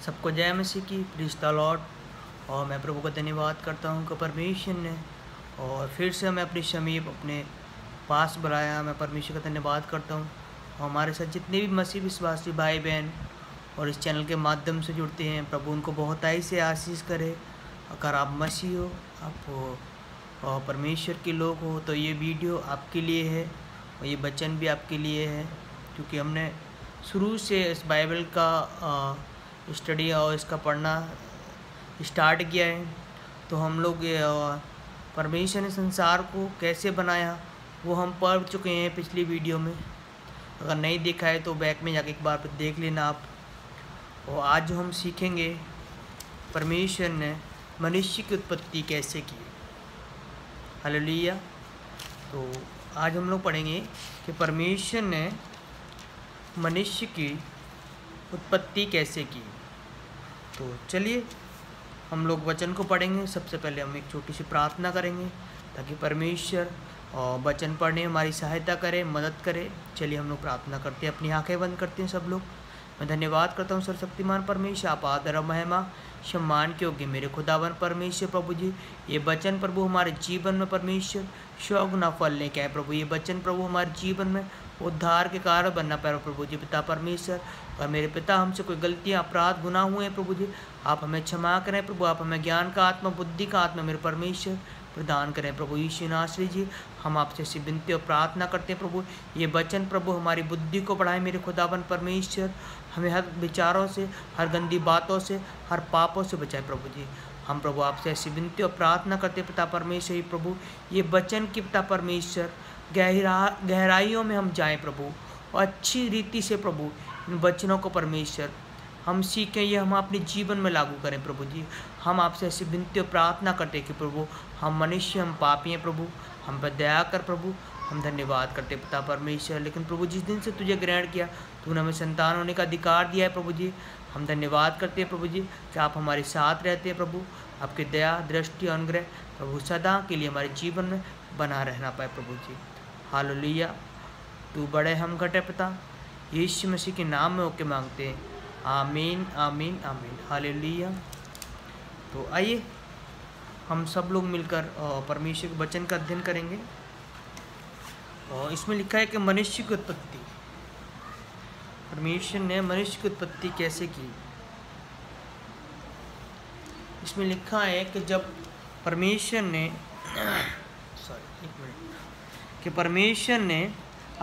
सबको जय मसीह की, प्रीज द लॉर्ड। और मैं प्रभु का धन्यवाद करता हूँ कि परमेश्वर ने और फिर से हमें अपनी समीप अपने पास बुलाया। मैं परमेश्वर का धन्यवाद करता हूँ। और हमारे साथ जितने भी मसीह विश्वासी भाई बहन और इस चैनल के माध्यम से जुड़ते हैं, प्रभु उनको बहुत ही से आशीष करे। अगर आप मसीह हो, आप हो और परमेश्वर के लोग हो, तो ये वीडियो आपके लिए है और ये वचन भी आपके लिए है, क्योंकि हमने शुरू से इस बाइबल का स्टडी और इसका पढ़ना स्टार्ट किया है। तो हम लोग परमेश्वर ने संसार को कैसे बनाया वो हम पढ़ चुके हैं पिछली वीडियो में। अगर नहीं देखा है तो बैक में जाके एक बार फिर देख लेना आप। और आज जो हम सीखेंगे, परमेश्वर ने मनुष्य की उत्पत्ति कैसे की। हालेलुया। तो आज हम लोग पढ़ेंगे कि परमेश्वर ने मनुष्य की उत्पत्ति कैसे की। तो चलिए हम लोग वचन को पढ़ेंगे। सबसे पहले हम एक छोटी सी प्रार्थना करेंगे ताकि परमेश्वर और वचन पढ़ने हमारी सहायता करे, मदद करे। चलिए हम लोग प्रार्थना करते हैं, अपनी आंखें बंद करते हैं सब लोग। मैं धन्यवाद करता हूँ सर्वशक्तिमान परमेश्वर, आप आदर और महिमा सम्मान के योग्य मेरे खुदावन परमेश्वर। प्रभु जी, ये वचन प्रभु हमारे जीवन में परमेश्वर 100 गुना फल लेके आए। प्रभु ये वचन प्रभु हमारे जीवन में उद्धार के कारण बनना पाए। प्रभु जी पिता परमेश्वर, और मेरे पिता हमसे कोई गलतियाँ अपराध गुनाह हुए हैं प्रभु जी, आप हमें क्षमा करें प्रभु। आप हमें ज्ञान का आत्मा, बुद्धि का आत्मा मेरे परमेश्वर प्रदान करें प्रभु यीशु नासरी जी। हम आपसे ऐसी विनती और प्रार्थना करते हैं प्रभु, ये वचन प्रभु हमारी बुद्धि को बढ़ाए मेरे खुदावन परमेश्वर। हमें हर विचारों से, हर गंदी बातों से, हर पापों से बचाए प्रभु जी। हम प्रभु आपसे ऐसी विनती और प्रार्थना करते पिता परमेश्वर। प्रभु ये वचन की पिता परमेश्वर गहराइयों में हम जाएं प्रभु, और अच्छी रीति से प्रभु इन वचनों को परमेश्वर हम सीखें, ये हम अपने जीवन में लागू करें प्रभु जी। हम आपसे ऐसी विनती और प्रार्थना करते कि प्रभु हम मनुष्य, हम पापी हैं प्रभु, हम पर दया कर प्रभु। हम धन्यवाद करते पिता परमेश्वर। लेकिन प्रभु जिस दिन से तुझे ग्रहण किया, तूने हमें संतान होने का अधिकार दिया है प्रभु जी। हम धन्यवाद करते हैं प्रभु जी कि आप हमारे साथ रहते हैं प्रभु। आपकी दया, दृष्टि, अनुग्रह प्रभु सदा के लिए हमारे जीवन में बना रहना पाए प्रभु जी। हालेलुया। तू बड़े हम घटे पिता, यीशु मसीह के नाम में होके मांगते हैं, आमीन आमीन आमीन। हालेलुया। तो आइए हम सब लोग मिलकर परमेश्वर के वचन का अध्ययन करेंगे। और इसमें लिखा है कि मनुष्य की उत्पत्ति, परमेश्वर ने मनुष्य की उत्पत्ति कैसे की। इसमें लिखा है कि जब परमेश्वर ने कि परमेश्वर ने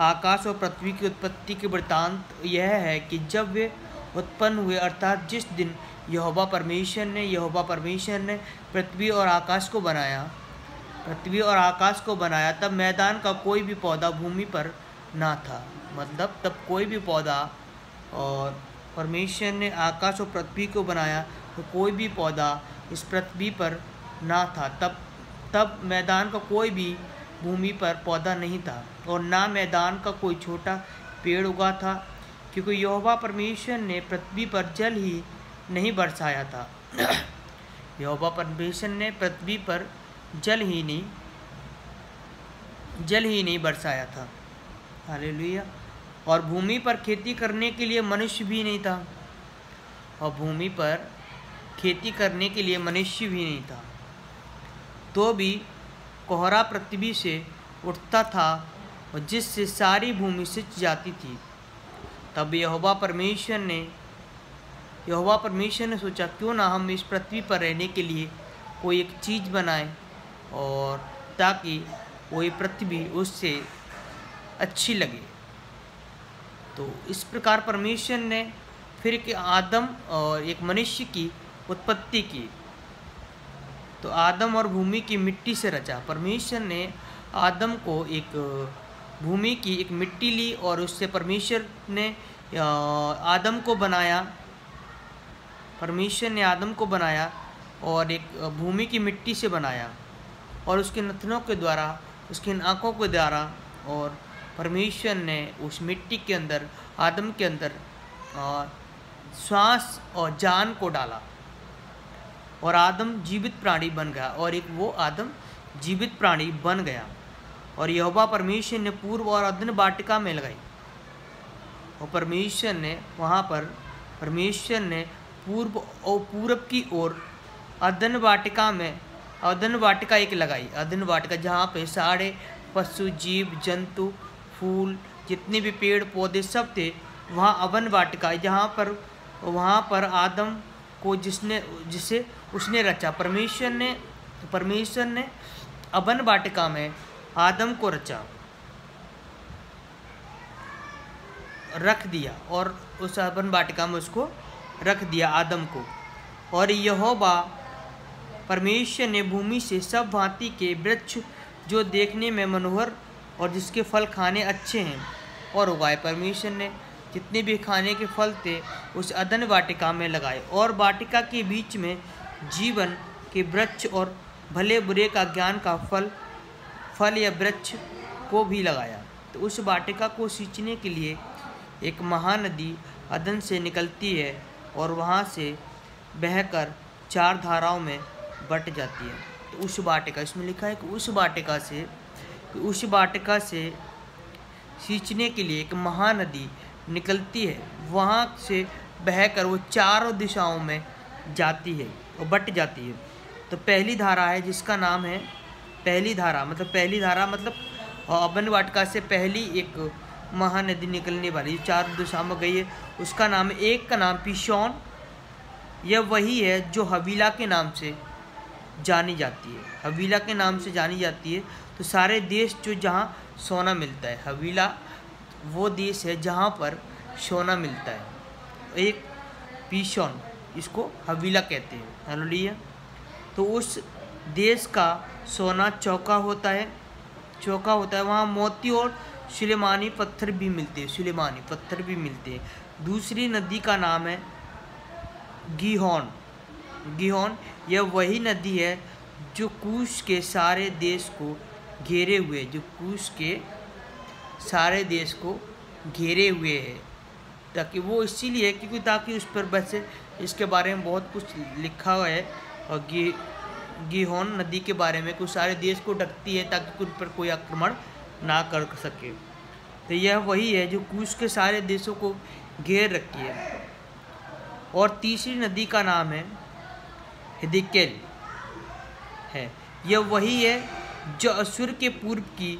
आकाश और पृथ्वी की उत्पत्ति के वृत्तांत यह है कि जब वे उत्पन्न हुए, अर्थात जिस दिन यहोवा परमेश्वर ने पृथ्वी और आकाश को बनाया, तब मैदान का कोई भी पौधा भूमि पर ना था। मतलब तब कोई भी पौधा, और परमेश्वर ने आकाश और पृथ्वी को बनाया तो कोई भी पौधा इस पृथ्वी पर ना था। तब मैदान का कोई भी भूमि पर पौधा नहीं था, और ना मैदान का कोई छोटा पेड़ उगा था, क्योंकि यहोवा परमेश्वर ने पृथ्वी पर जल ही नहीं बरसाया था। यहोवा परमेश्वर ने पृथ्वी पर जल ही नहीं बरसाया था। हालेलुया। और भूमि पर खेती करने के लिए मनुष्य भी नहीं था, तो भी कोहरा पृथ्वी से उठता था और जिससे सारी भूमि सिंच जाती थी। तब यहोवा परमेश्वर ने सोचा, क्यों ना हम इस पृथ्वी पर रहने के लिए कोई एक चीज़ बनाएं, और ताकि कोई पृथ्वी उससे अच्छी लगे। तो इस प्रकार परमेश्वर ने फिर एक आदम और एक मनुष्य की उत्पत्ति की। तो आदम और भूमि की मिट्टी से रचा। परमेश्वर ने आदम को एक भूमि की एक मिट्टी ली और उससे परमेश्वर ने आदम को बनाया और एक भूमि की मिट्टी से बनाया, और उसके नथनों के द्वारा, उसकी आँखों के द्वारा, और परमेश्वर ने उस मिट्टी के अंदर, आदम के अंदर श्वास और जान को डाला, और आदम जीवित प्राणी बन गया, और एक वो आदम जीवित प्राणी बन गया। और यहोवा परमेश्वर ने पूर्व और अदन वाटिका में लगाई, और परमेश्वर ने वहाँ पर पूर्व और पूरब की ओर अदन वाटिका एक लगाई। अदन वाटिका जहाँ पे सारे पशु जीव जंतु फूल जितने भी पेड़ पौधे सब थे, वहाँ अवन वाटिका वहाँ पर आदम को जिसे उसने रचा। परमेश्वर ने अवन वाटिका में आदम को रख दिया और उस अवन वाटिका में उसको रख दिया आदम को। और यहोवा परमेश्वर ने भूमि से सब भांति के वृक्ष जो देखने में मनोहर और जिसके फल खाने अच्छे हैं और उगाए। परमेश्वर ने जितने भी खाने के फल थे उस अदन वाटिका में लगाए, और वाटिका के बीच में जीवन के वृक्ष और भले बुरे का ज्ञान का फल या वृक्ष को भी लगाया। तो उस वाटिका को सींचने के लिए एक महानदी अदन से निकलती है और वहाँ से बहकर 4 धाराओं में बट जाती है। तो उस वाटिका, इसमें लिखा है कि उस वाटिका से सींचने के लिए एक महानदी निकलती है, वहाँ से बहकर वो 4 दिशाओं में जाती है और बट जाती है। तो पहली धारा है जिसका नाम है पहली धारा मतलब अवन वाटिका से पहली एक महानदी निकलने वाली 4 दिशाओं में गई है, उसका नाम है, एक का नाम पिशोन, यह वही है जो हवीला के नाम से जानी जाती है। हवीला के नाम से जानी जाती है। तो सारे देश जो जहाँ सोना मिलता है, हवीला वो देश है जहाँ पर सोना मिलता है। एक पीशोन, इसको हवीला कहते हैं। हालेलुया। तो उस देश का सोना चौका होता है। वहाँ मोती और सुलेमानी पत्थर भी मिलते हैं। दूसरी नदी का नाम है गीहोन। यह वही नदी है जो कूश के सारे देश को घेरे हुए है। ताकि वो इसीलिए क्योंकि ताकि उस पर वैसे इसके बारे में बहुत कुछ लिखा हुआ है, और गीहोन नदी के बारे में कुछ सारे देश को ढकती है ताकि उन पर कोई आक्रमण ना कर सके। तो यह वही है जो कूश के सारे देशों को घेर रखी है। और तीसरी नदी का नाम है हिदकेल है। यह वही है जो अश्शूर के पूर्व की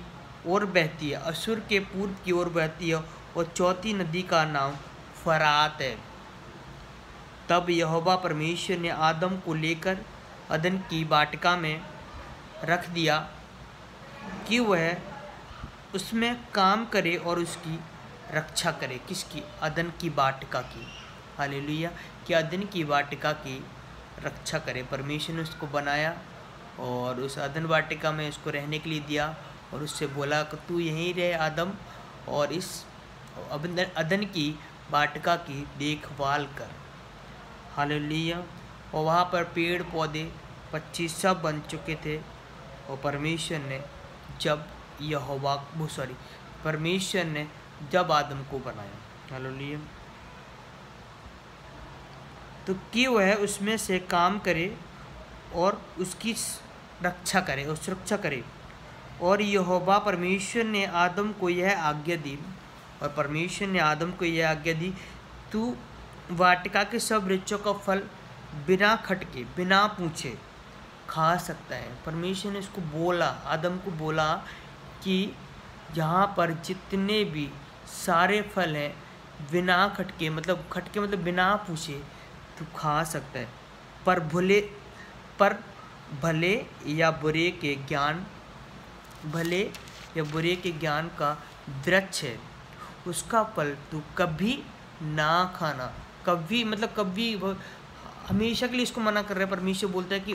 ओर बहती है। और चौथी नदी का नाम फरात है। तब यहोवा परमेश्वर ने आदम को लेकर अदन की वाटिका में रख दिया कि वह उसमें काम करे और उसकी रक्षा करे। किसकी? अदन की वाटिका की। हालेलुया। कि अदन की वाटिका की रक्षा करे। परमेश्वर ने उसको बनाया और उस अदन वाटिका में उसको रहने के लिए दिया, और उससे बोला कि तू यहीं रहे आदम, और इस अदन की वाटिका की देखभाल कर। हालेलुया। और वहाँ पर पेड़ पौधे पक्षी सब बन चुके थे। और परमेश्वर ने जब आदम को बनाया, हालेलुया, तो कि वह उसमें से काम करे और उसकी रक्षा करे और सुरक्षा करे। और यहोवा परमेश्वर ने आदम को यह आज्ञा दी, तू वाटिका के सब वृक्षों का फल बिना खटके बिना पूछे खा सकता है। परमेश्वर ने इसको बोला, आदम को बोला कि यहाँ पर जितने भी सारे फल हैं बिना खटके मतलब बिना पूछे तू खा सकता है। पर भले या बुरे के ज्ञान का वृक्ष है, उसका फल तू कभी ना खाना। कभी हमेशा के लिए इसको मना कर रहा है। परमेश्वर बोलता है कि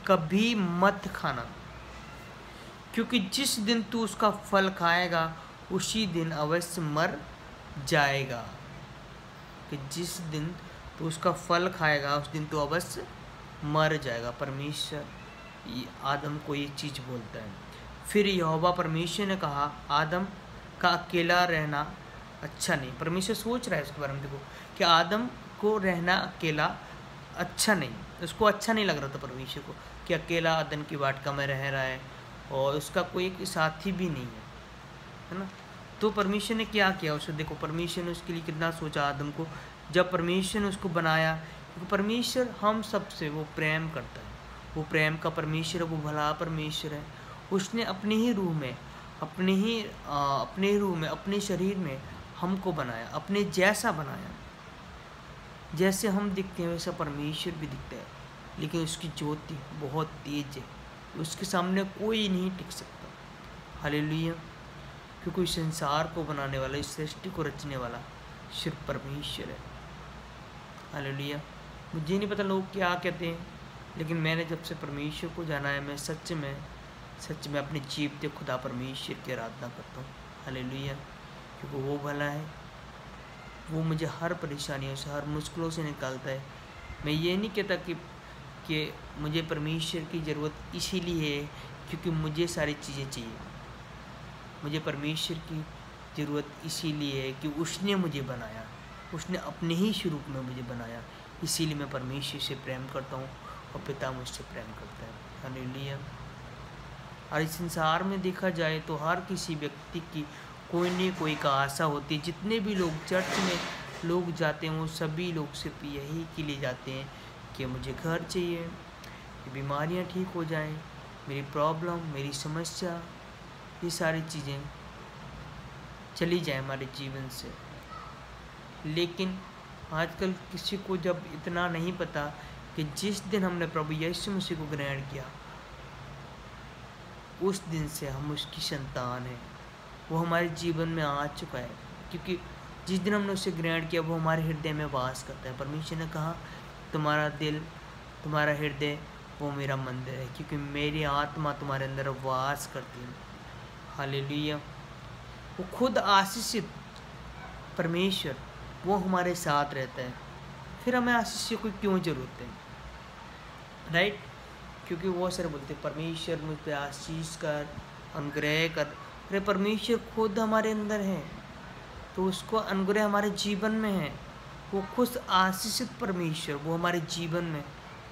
कभी मत खाना, क्योंकि जिस दिन तू उसका फल खाएगा उसी दिन अवश्य मर जाएगा। कि जिस दिन तू उसका फल खाएगा उस दिन तू अवश्य मर जाएगा। परमेश्वर आदम को ये चीज़ बोलता है। फिर यहोवा परमेश्वर ने कहा, आदम का अकेला रहना अच्छा नहीं। परमेश्वर सोच रहा है इसके बारे में। देखो कि आदम को रहना अकेला अच्छा नहीं, उसको अच्छा नहीं लग रहा था परमेश्वर को कि अकेला अदन की वाटिका में रह रहा है और उसका कोई एक साथी भी नहीं है ना। तो परमेश्वर ने क्या किया उसे, देखो परमेश्वर ने उसके लिए कितना सोचा आदम को। जब परमेश्वर ने उसको बनाया क्योंकि परमेश्वर हम सबसे वो प्रेम करता है, वो प्रेम का परमेश्वर है, वो भला परमेश्वर है। उसने अपने ही रूह में, अपने रूह में, अपने शरीर में हमको बनाया, अपने जैसा बनाया। जैसे हम दिखते हैं वैसा परमेश्वर भी दिखता है, लेकिन उसकी ज्योति बहुत तेज है, उसके सामने कोई नहीं टिक सकता। हालेलुया। क्योंकि इस संसार को बनाने वाला, इस सृष्टि को रचने वाला सिर्फ परमेश्वर है। हालेलुया। मुझे नहीं पता लोग क्या कहते हैं, लेकिन मैंने जब से परमेश्वर को जाना है, मैं सच में अपने जीवते खुदा परमेश्वर की आराधना करता हूँ। हालेलुया। क्योंकि वो भला है, वो मुझे हर परेशानियों से, हर मुश्किलों से निकालता है। मैं ये नहीं कहता कि मुझे परमेश्वर की ज़रूरत इसीलिए है क्योंकि मुझे सारी चीज़ें चाहिए। मुझे परमेश्वर की ज़रूरत इसीलिए है कि उसने मुझे बनाया, उसने अपने ही स्वरूप में मुझे बनाया। इसीलिए मैं परमेश्वर से प्रेम करता हूँ और पिता मुझसे प्रेम करता है। हालेलुया। और इस संसार में देखा जाए तो हर किसी व्यक्ति की कोई न कोई का आशा होती है। जितने भी लोग चर्च में लोग जाते हैं, वो सभी लोग सिर्फ यही के लिए जाते हैं कि मुझे घर चाहिए, बीमारियां ठीक हो जाएं, मेरी प्रॉब्लम, मेरी समस्या, ये सारी चीज़ें चली जाए हमारे जीवन से। लेकिन आजकल किसी को जब इतना नहीं पता कि जिस दिन हमने प्रभु यीशु मसीह को ग्रहण किया, उस दिन से हम उसकी संतान हैं, वो हमारे जीवन में आ चुका है। क्योंकि जिस दिन हमने उसे ग्रहण किया, वो हमारे हृदय में वास करता है। परमेश्वर ने कहा, तुम्हारा दिल, तुम्हारा हृदय वो मेरा मंदिर है, क्योंकि मेरी आत्मा तुम्हारे अंदर वास करती है। हालेलुया। वो खुद आशीषित परमेश्वर, वो हमारे साथ रहता है। फिर हमें आशीष की क्यों ज़रूरत है, राइट? क्योंकि वो सर बोलते परमेश्वर मुझ पे आशीष कर, अनुग्रह कर। अरे परमेश्वर खुद हमारे अंदर है, तो उसको अनुग्रह हमारे जीवन में है। वो खुद आशीषित परमेश्वर, वो हमारे जीवन में,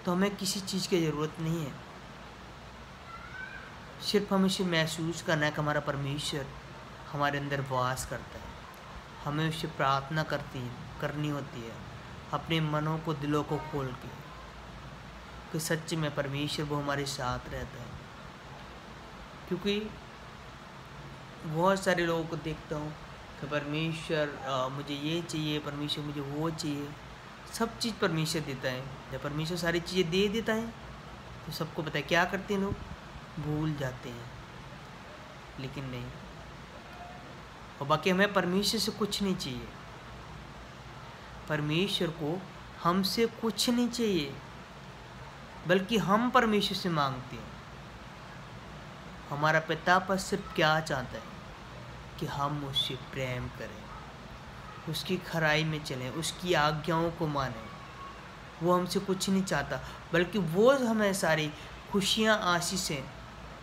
तो हमें किसी चीज़ की ज़रूरत नहीं है। सिर्फ हमें इसे महसूस करना है कि हमारा परमेश्वर हमारे अंदर वास करता है। हमें उससे प्रार्थना करनी होती है, अपने मनों को, दिलों को खोल के, कि सच्चे में परमेश्वर वो हमारे साथ रहता है। क्योंकि बहुत सारे लोगों को देखता हूँ कि परमेश्वर मुझे ये चाहिए, परमेश्वर मुझे वो चाहिए। सब चीज़ परमेश्वर देता है। जब परमेश्वर सारी चीज़ें दे देता है तो सबको पता है क्या करते हैं लोग, भूल जाते हैं। लेकिन नहीं, और बाकी हमें परमेश्वर से कुछ नहीं चाहिए। परमेश्वर को हमसे कुछ नहीं चाहिए, बल्कि हम परमेश्वर से मांगते हैं। हमारा पिता पर सिर्फ क्या चाहता है कि हम उससे प्रेम करें, उसकी खराई में चलें, उसकी आज्ञाओं को मानें। वो हमसे कुछ नहीं चाहता, बल्कि वो हमें सारी खुशियाँ, आशीषें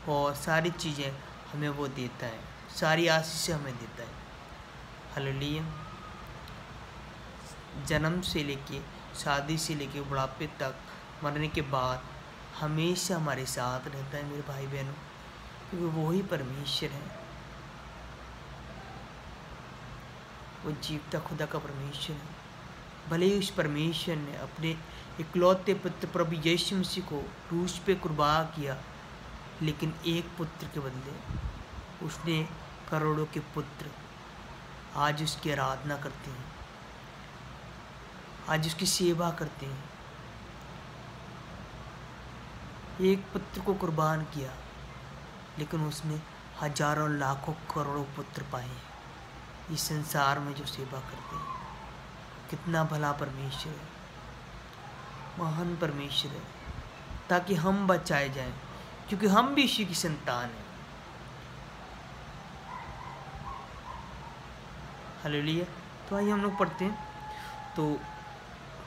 और सारी चीज़ें हमें वो देता है, सारी आशीषें हमें देता है। हालेलुया। जन्म से लेके, शादी से लेके बुढ़ापे तक, मरने के बाद हमेशा हमारे साथ रहता है मेरे भाई बहनों, क्योंकि वो ही परमेश्वर है। वो जीवता खुदा का परमेश्वर है। भले ही उस परमेश्वर ने अपने इकलौते पुत्र प्रभु यीशु मसीह को क्रूस पे कुर्बान किया, लेकिन एक पुत्र के बदले उसने करोड़ों के पुत्र आज उसकी आराधना करते हैं, आज उसकी सेवा करते हैं। एक पुत्र को कुर्बान किया, लेकिन उसने हजारों, लाखों, करोड़ों पुत्र पाए हैं इस संसार में जो सेवा करते हैं। कितना भला परमेश्वर है, महान परमेश्वर है, ताकि हम बचाए जाएं, क्योंकि हम भी इसी की संतान हैं। हालेलुया। तो आइए हम लोग पढ़ते हैं। तो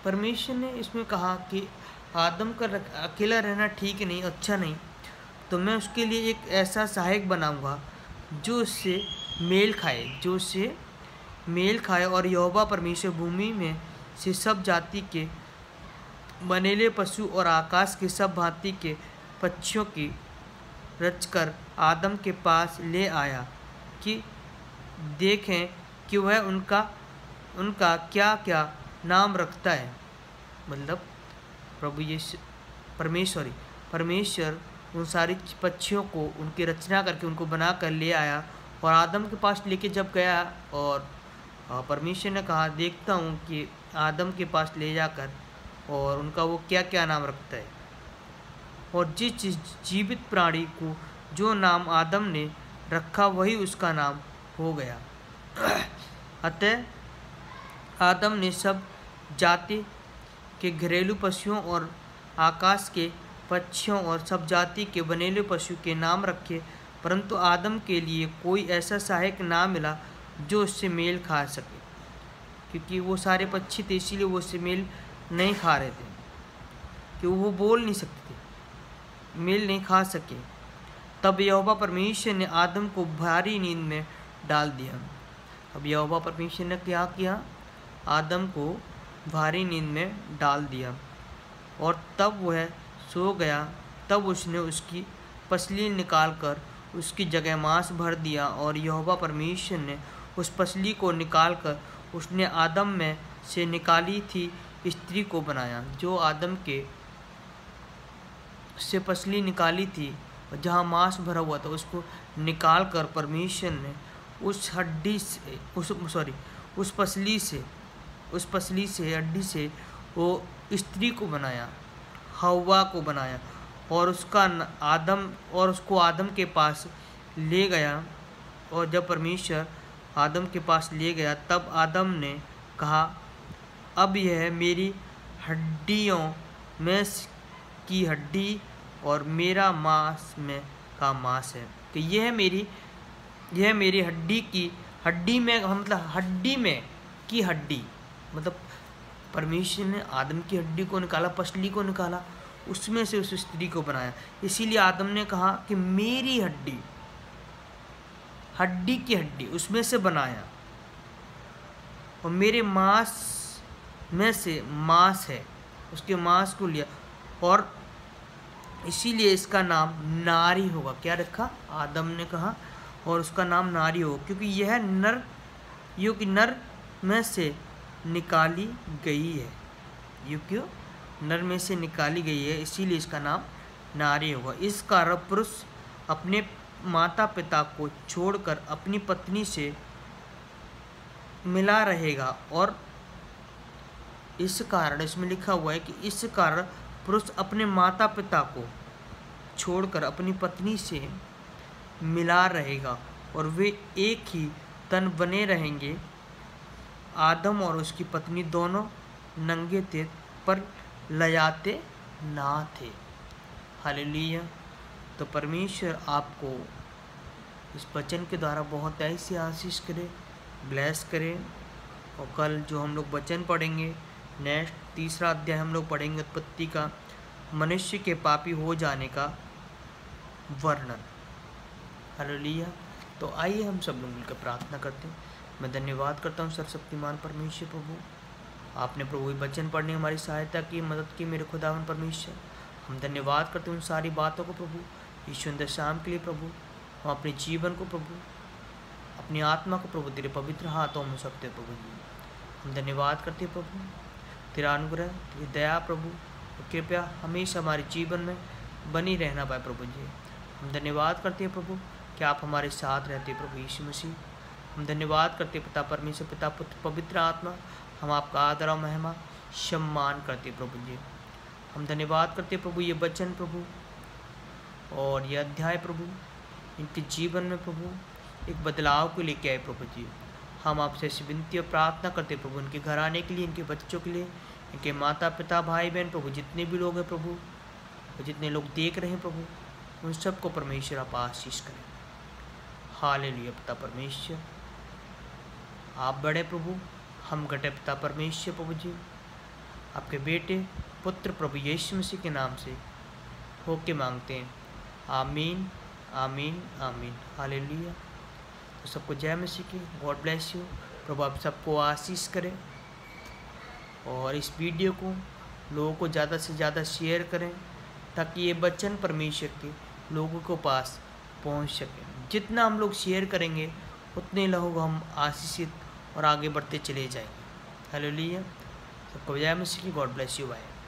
परमेश्वर ने इसमें कहा कि आदम का अकेला रहना ठीक नहीं, अच्छा नहीं, तो मैं उसके लिए एक ऐसा सहायक बनाऊंगा जो उससे मेल खाए, और यहोवा परमेश्वर भूमि में से सब जाति के बनेले पशु और आकाश के सब भांति के पक्षियों की रचकर आदम के पास ले आया कि देखें कि वह उनका क्या क्या नाम रखता है। मतलब परमेश्वर उन सारी पक्षियों को उनकी रचना करके उनको बना कर ले आया और आदम के पास लेके जब गया, और परमेश्वर ने कहा देखता हूँ कि आदम के पास ले जाकर और उनका वो क्या क्या नाम रखता है। और जिस जीवित प्राणी को जो नाम आदम ने रखा वही उसका नाम हो गया। अतः आदम ने सब जाति के घरेलू पशुओं और आकाश के पक्षियों और सब जाति के बनेले पशु के नाम रखे, परंतु आदम के लिए कोई ऐसा सहायक ना मिला जो उससे मेल खा सके, क्योंकि वो सारे पक्षी थे इसीलिए वो उससे मेल नहीं खा रहे थे, क्योंकि वो बोल नहीं सकते थे, मेल नहीं खा सके। तब यहोवा परमेश्वर ने आदम को भारी नींद में डाल दिया। अब यहोवा परमेश्वर ने क्या किया, आदम को भारी नींद में डाल दिया और तब वह सो गया। तब उसने उसकी पसली निकालकर उसकी जगह मांस भर दिया और यहोवा परमेश्वर ने उस पसली को निकालकर उसने आदम में से निकाली थी स्त्री को बनाया। जो आदम के से पसली निकाली थी जहाँ मांस भरा हुआ था उसको निकाल कर परमेश्वर ने उस हड्डी से उस पसली से हड्डी से वो स्त्री को बनाया, हव्वा को बनाया और उसको आदम के पास ले गया। और जब परमेश्वर आदम के पास ले गया तब आदम ने कहा अब यह मेरी हड्डियों में की हड्डी और मेरा मांस में का मांस है। तो यह मेरी हड्डी में मतलब हड्डी में की हड्डी, मतलब परमेश्वर ने आदम की हड्डी को निकाला, पसली को निकाला, उसमें से उस स्त्री को बनाया। इसीलिए आदम ने कहा कि मेरी हड्डी की हड्डी उसमें से बनाया और मेरे मांस में से मांस है, उसके मांस को लिया और इसीलिए इसका नाम नारी होगा। क्या रखा आदम ने कहा, और उसका नाम नारी होगा क्योंकि यह नर में से निकाली गई है। क्यों नर में से निकाली गई है इसीलिए इसका नाम नारी होगा। इस कारण पुरुष अपने माता पिता को छोड़कर अपनी पत्नी से मिला रहेगा, और इस कारण इसमें लिखा हुआ है कि इस कारण पुरुष अपने माता पिता को छोड़कर अपनी पत्नी से मिला रहेगा और वे एक ही तन बने रहेंगे। आदम और उसकी पत्नी दोनों नंगे थे पर लजाते ना थे। हालेलुया। तो परमेश्वर आपको इस वचन के द्वारा बहुत ऐसी आशीष करे, ब्लेस करे। और कल जो हम लोग वचन पढ़ेंगे नेक्स्ट 3रा अध्याय हम लोग पढ़ेंगे उत्पत्ति का, मनुष्य के पापी हो जाने का वर्णन। हालेलुया। तो आइए हम सब लोग मिलकर प्रार्थना करते हैं। मैं धन्यवाद करता हूँ सर्वशक्तिमान परमेश्वर प्रभु, आपने प्रभु वचन पढ़ने हमारी सहायता की, मदद की मेरे खुदावन परमेश्वर। हम धन्यवाद करते हैं उन सारी बातों को प्रभु, इस सुंदर शाम के लिए प्रभु। हम अपने जीवन को प्रभु, अपनी आत्मा को प्रभु तेरे पवित्र हाथों में सकते प्रभु जी। हम धन्यवाद करते हैं प्रभु, तेरा अनुग्रह, तेरी दया प्रभु और कृपया हमेशा हमारे जीवन में बनी रहना पाए प्रभु जी। हम धन्यवाद करते हैं प्रभु कि आप हमारे साथ रहते प्रभु यीशु मसीह। हम धन्यवाद करते पिता परमेश्वर, पिता पुत्र पवित्र आत्मा, हम आपका आदर और महिमा सम्मान करते प्रभु जी। हम धन्यवाद करते प्रभु ये वचन प्रभु और ये अध्याय प्रभु इनके जीवन में प्रभु एक बदलाव को लेके आए प्रभु जी। हम आपसे ऐसी विनती और प्रार्थना करते प्रभु इनके घर आने के लिए, इनके बच्चों के लिए, इनके माता पिता भाई बहन प्रभु जितने भी लोग हैं प्रभु, जितने लोग देख रहे हैं प्रभु, उन सबको परमेश्वर आप आशीष करें। हालेलुया। पिता परमेश्वर आप बड़े प्रभु, हम घटे पिता परमेश्वर प्रभु जी, आपके बेटे पुत्र प्रभु यीशु मसीह के नाम से होके मांगते हैं। आमीन आमीन आमीन। हालेलुया। तो सबको जय मसीह की, गॉड ब्लेस यू। प्रभु आप सबको आशीष करें और इस वीडियो को लोगों को ज़्यादा से ज़्यादा शेयर करें ताकि ये वचन परमेश्वर के लोगों को पास पहुंच सके। जितना हम लोग शेयर करेंगे उतने लोग हम आशीषित और आगे बढ़ते चले जाएंगे। हालेलुया। सबको जय मसीह की। God bless you. बाय।